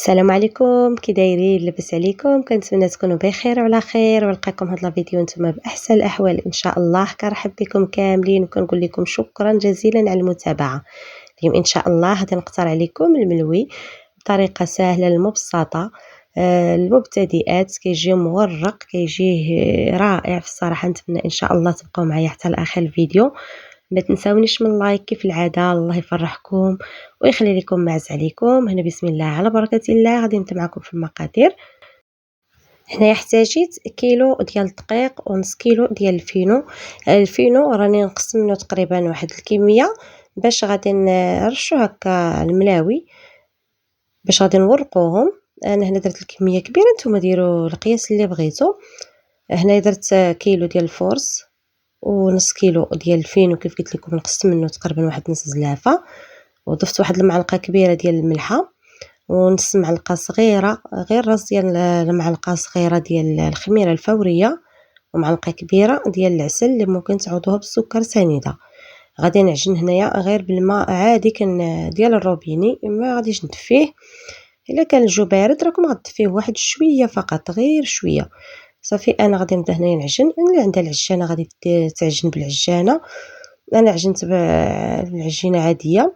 السلام عليكم، كي دايرين؟ لاباس عليكم؟ كنتمنى تكونوا بخير وعلى خير، ونلقاكم هاد الفيديو نتوما باحسن الاحوال ان شاء الله. كنرحب بكم كاملين وكنقول لكم شكرا جزيلا على المتابعه. اليوم ان شاء الله غادي نقترح عليكم الملوي بطريقه سهله المبسطه المبتدئات. كيجي مورق، كيجيه رائع في الصراحه. نتمنى ان شاء الله تبقاو معايا حتى لاخر الفيديو. ما تنساونيش من لايك كيف العاده، الله يفرحكم ويخلي لكم معز عليكم. هنا بسم الله على بركه الله. غادي نبدا معكم في المقادير. هنايا احتاجيت كيلو ديال الدقيق ونص كيلو ديال الفينو راني نقص منه تقريبا واحد الكميه باش غادي نرشو هكا الملاوي باش غادي نورقوهم. انا هنا درت الكميه كبيره، نتوما ديروا القياس اللي بغيتو. هنا درت كيلو ديال الفورس ونص كيلو ديال الفينو كيف قلت لكم، نقصت منه تقريبا واحد نص زلافه، وضفت واحد المعلقه كبيره ديال الملحه ونص معلقه صغيره، غير راس ديال المعلقه صغيره ديال الخميره الفوريه، ومعلقه كبيره ديال العسل اللي ممكن تعوضوها بالسكر سنيده. غادي نعجن هنايا غير بالماء عادي كان ديال الروبيني، ما غاديش ندفيه. الا كان الجو بارد راكم غدفيه واحد شويه فقط، غير شويه صافي. انا غادي نبدا هنايا نعجن. اللي عندها العجانه غادي تعجن بالعجانه، انا عجنت بالعجينه عاديه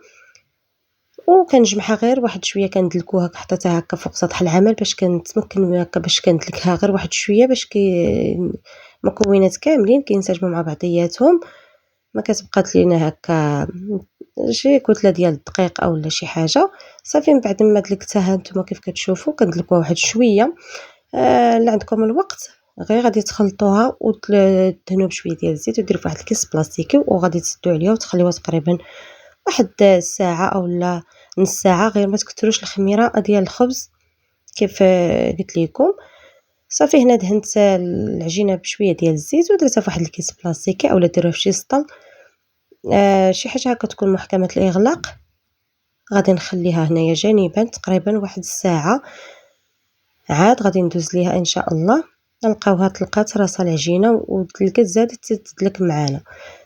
وكنجمعها غير واحد شويه، كندلكوها حطيتها هكا فوق سطح العمل باش كنتمكن هكا باش كندلكها غير واحد شويه باش المكونات كاملين كينسجموا مع بعضياتهم، ما كتبقات لينا هكا شي كتله ديال الدقيق اولا شي حاجه. صافي من بعد ما دلكتها نتوما كيف كتشوفوا كندلكوها واحد شويه. اللي عندكم الوقت غير غادي تخلطوها وتدهنوا بشويه ديال الزيت وديروا في واحد الكيس بلاستيكي وغادي تسدوا عليها وتخليوها تقريبا واحد ساعه اولا نص ساعه، غير ما تكثروش الخميره ديال الخبز كيف قلت لكم. صافي هنا دهنت العجينه بشويه ديال الزيت ودرتها في واحد الكيس بلاستيكي اولا ديروها في شي سطل، شي حاجه هكا تكون محكمه الاغلاق. غادي نخليها هنايا جانبا تقريبا واحد الساعه، عاد غادي ندوز ليها ان شاء الله. نلقاوها طلقات راسها العجينه ودلكت زادت تدلك معانا.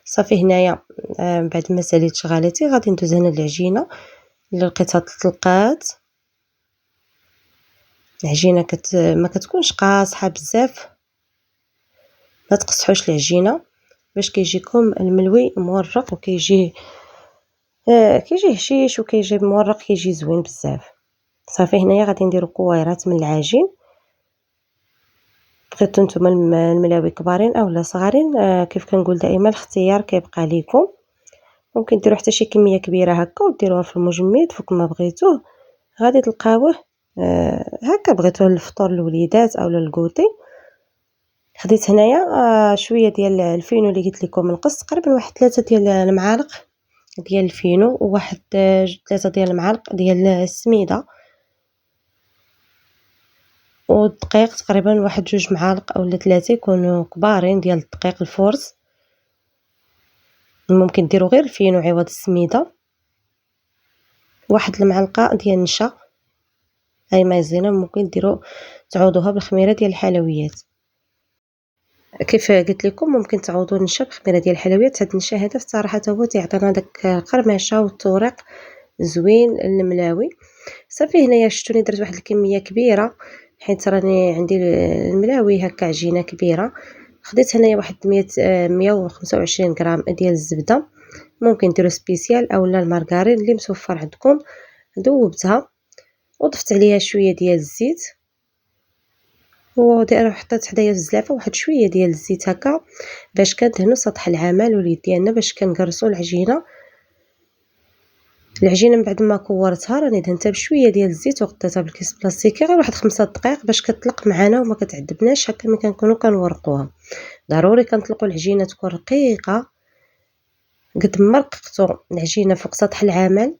صافي هنايا بعد ما ساليت شغالتي غادي ندوز هنا العجينه اللي لقيتها طلقات. العجينه ما كتكونش قاصحه بزاف، ما تقصحوش العجينه باش كيجيكم الملوي مورق وكيجي كيجي هشيش وكيجي مورق، كيجي زوين بزاف. صافي هنايا غادي نديرو كويرات من العجين. بغيتو نتوما الملاوي كبارين اولا صغارين، كيف كنقول دائما الاختيار كيبقى ليكم. ممكن ديروا حتى شي كميه كبيره هكا وديروها في المجمد فوق ما بغيتوه، غادي تلقاوه هكا بغيتوه للفطور الوليدات اولا الكوتي. خديت هنايا شويه ديال الفينو اللي قلت لكم، نقص تقريبا واحد 3 ديال المعالق ديال الفينو وواحد 3 ديال المعالق ديال السميده، والدقيق تقريبا واحد 2 معالق اولا 3 يكونوا كبارين ديال الدقيق الفورس. ممكن ديروا غير الفينو عوض السميده. واحد المعلقه ديال النشا هاي مايزينا، ممكن ديروا تعوضوها بالخميره ديال الحلويات. كيف قلت لكم ممكن تعوضوا النشا بخميره ديال الحلويات. هاد النشا هذا صراحه هو تيعطينا داك القرمشه والتوريق زوين الملاوي. صافي هنايا شفتوني درت واحد الكميه كبيره حيت راني عندي الملاوي هكا عجينه كبيره. خديت هنايا واحد 125 غرام ديال الزبده، ممكن ديروا سبيسيال اولا المارغرين اللي متوفر عندكم. ذوبتها وضفت عليها شويه ديال الزيت، حطيت حدايا الزلافه واحد شويه ديال الزيت هكا باش كندهنوا سطح العمل واليد ديالنا باش كنقرصوا العجينه. من بعد ما كورتها راني دهنتها بشويه ديال الزيت وغطيتها بالكيس بلاستيكي غير واحد 5 دقائق باش كتطلق معنا وما كتعذبناش هكا ملي كنكونوا كنورقوها. ضروري كنطلقوا العجينه تكون رقيقه. قد ما رققتوا العجينه فوق سطح العمل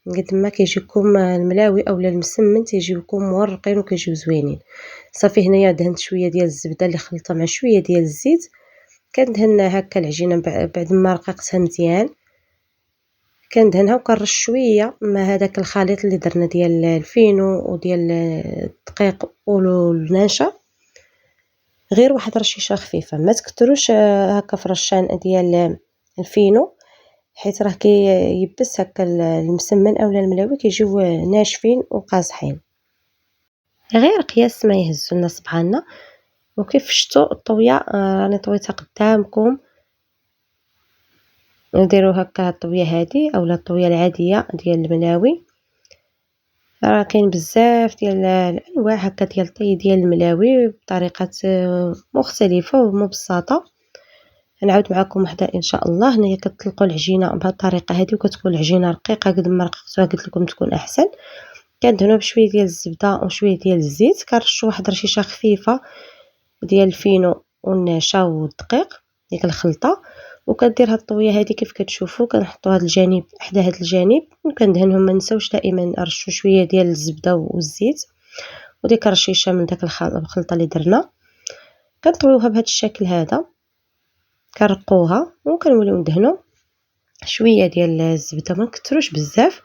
قد ما كيجيكم الملاوي اولا المسمن تيجيوكم مورقين وكيجيو زوينين. صافي هنايا دهنت شويه ديال الزبده اللي خلطتها مع شويه ديال الزيت. كندهن هكا العجينه بعد ما رققتها مزيان كندهنها وكنرش شويه مع هذاك الخليط اللي درنا ديال الفينو وديال الدقيق والنشا، غير واحد رشيشه خفيفه، ما تكثروش هكا في رشان ديال الفينو حيت راه كيبس هكا المسمن اولا الملاوي كيجيو ناشفين وقاصحين. غير قياس ما يهزو لنا صبعالنا. وكيف شفتوا الطوية راني طويتها قدامكم. نديرو هكا الطوية هادي اولا الطوية العادية ديال الملاوي. راه كاين بزاف ديال الانواع هكا ديال الطي ديال الملاوي بطريقات مختلفة ومبسطة. غنعاود معكم وحده ان شاء الله. هنايا كتطلقوا العجينه بهذه الطريقه هذه وكتكون العجينه رقيقه قد ما رققتوها قلت لكم تكون احسن. كندهنوها بشويه ديال الزبده وشويه ديال الزيت، كنرشوا واحد الرشيشه خفيفه ديال الفينو والنشا والدقيق ديك الخلطه. وكندير هاد الطويه هذه كيف كتشوفوا كنحطوا هاد الجانب حدا هاد الجانب وكندهنهم. ما نساوش دائما نرشوا شويه ديال الزبده والزيت وديك الرشيشه من داك الخلطه اللي درنا. كنطويوها بهذا الشكل هذا، كنرقوها وكنوليو ندهنو شويه ديال الزبده ما نكثروش بزاف.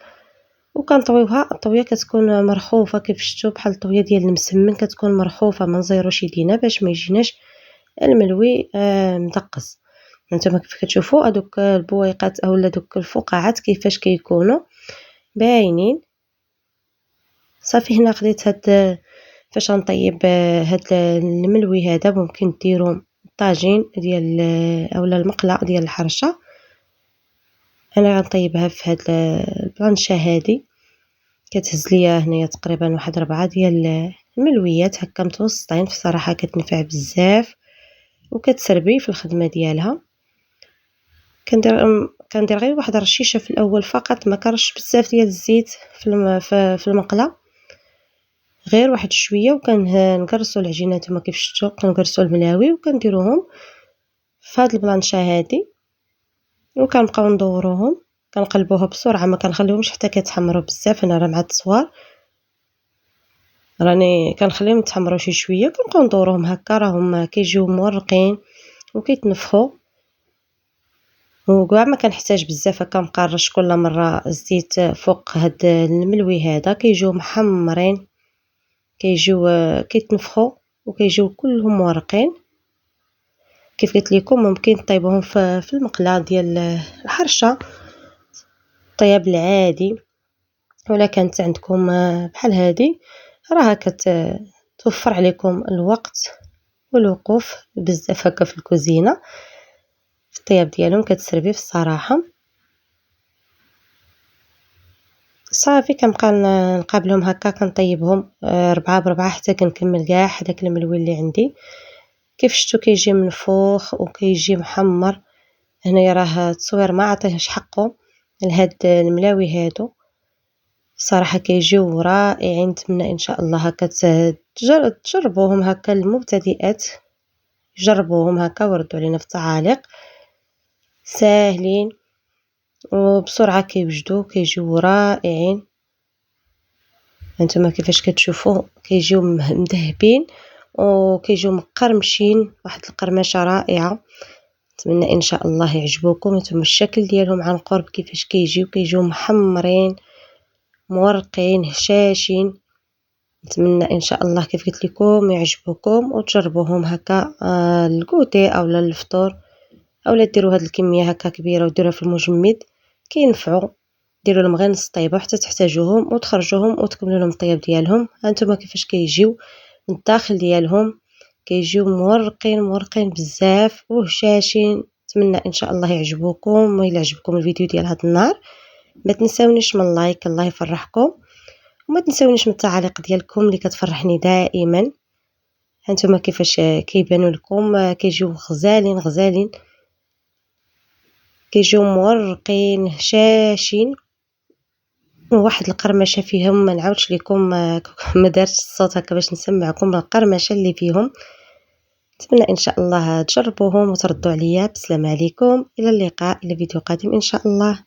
وكنطويوها الطويه كتكون مرخوفه كيف شفتوا بحال الطويه ديال المسمن كتكون مرخوفه، ما نزيروش يدينا باش ما يجيناش الملوي مدقس. هانتوما كيف كتشوفوا هذوك البويقات اولا دوك الفقاعات كيفاش كيكونوا باينين. صافي هنا خديت هاد فاش غنطيب هاد الملوي هذا ممكن ديروا طاجين ديال اولا المقله ديال الحرشه. انا غنطيبها في هاد البلانشه هادي. كتهز ليا هنايا تقريبا واحد 4 ديال الملويات هكا متوسطين، في الصراحه كتنفع بزاف وكتسربي في الخدمه ديالها. كندير غير واحد الرشيشه في الاول فقط، ما كنرش بزاف ديال الزيت في المقله، غير واحد شويه. وكنقرصوا العجينه نتوما كيف شفتوا كنقرصوا الملاوي وكنديروهم في هاد البلانشه هادي وكنبقاو ندوروهم. كنقلبوها بسرعه ما كنخليهمش حتى كيتحمروا بزاف. انا راه مع التصوير راني كنخليهم يتحمروا شي شويه، كنبقاو ندوروهم هكا راهم كيجيو مورقين وكيتنفخوا. وكاع ما كنحتاج بزاف هكا نقرش كل مره الزيت فوق هاد الملوي هذا. كيجيو محمرين كيجيو كيتنفخوا وكيجيو كلهم مورقين. كيف قلت لكم ممكن طيبوهم في المقله ديال الحرشه الطياب العادي، ولا كانت عندكم بحال هذه راها كتوفر عليكم الوقت والوقوف بزاف هكا في الكوزينه. في الطياب ديالهم كتسربي في الصراحه. صافي كنبقى نقابلهم هكا كنطيبهم 4 ب4 حتى كنكمل كاع داك الملوي اللي عندي. كيف شفتوا كيجي منفوخ وكيجي محمر. هنايا راه التصوير ما عطيهش حقه لهاد الملاوي هادو، صراحه كيجيو رائعين. نتمنى ان شاء الله هكا تجربوهم هكا المبتدئات، جربوهم هكا وردوا علينا في التعاليق. ساهلين وبسرعه كيوجدوا كيجيو رائعين. هانتوما كيفاش كتشوفوا كيجيو مذهبين وكيجيو مقرمشين واحد القرمشه رائعه. نتمنى ان شاء الله يعجبوكم. نتوما الشكل ديالهم عن قرب كيفاش كيجيو محمرين مورقين هشاشين. نتمنى ان شاء الله كيف قلت لكم يعجبوكم وتجربوهم هكا الكوتي اولا الفطور، اولا ديروا هاد الكميه هكا كبيره وديروها في المجمد كينفعوا. ديروا لهم غير نص طيبه حتى تحتاجوهم وتخرجوهم وتكملوا لهم الطياب ديالهم. هانتوما كيفاش كيجيو من الداخل ديالهم كيجيو مورقين بزاف وهشاشين. نتمنى ان شاء الله يعجبوكم. وإلا عجبكم الفيديو ديال هاد النهار ما تنساونيش من لايك، الله يفرحكم. وما تنساونيش من التعاليق ديالكم اللي كتفرحني دائما. هانتوما كيفاش كيبانوا لكم كيجيو غزالين كيجيو مورقين هشاشين وواحد القرمشه فيهم ما نعاودش لكم ما دارتش الصوت هكا باش نسمعكم القرمشه اللي فيهم. نتمنى ان شاء الله تجربوهم وتردوا عليا. بسلام عليكم، الى اللقاء الى فيديو قادم ان شاء الله.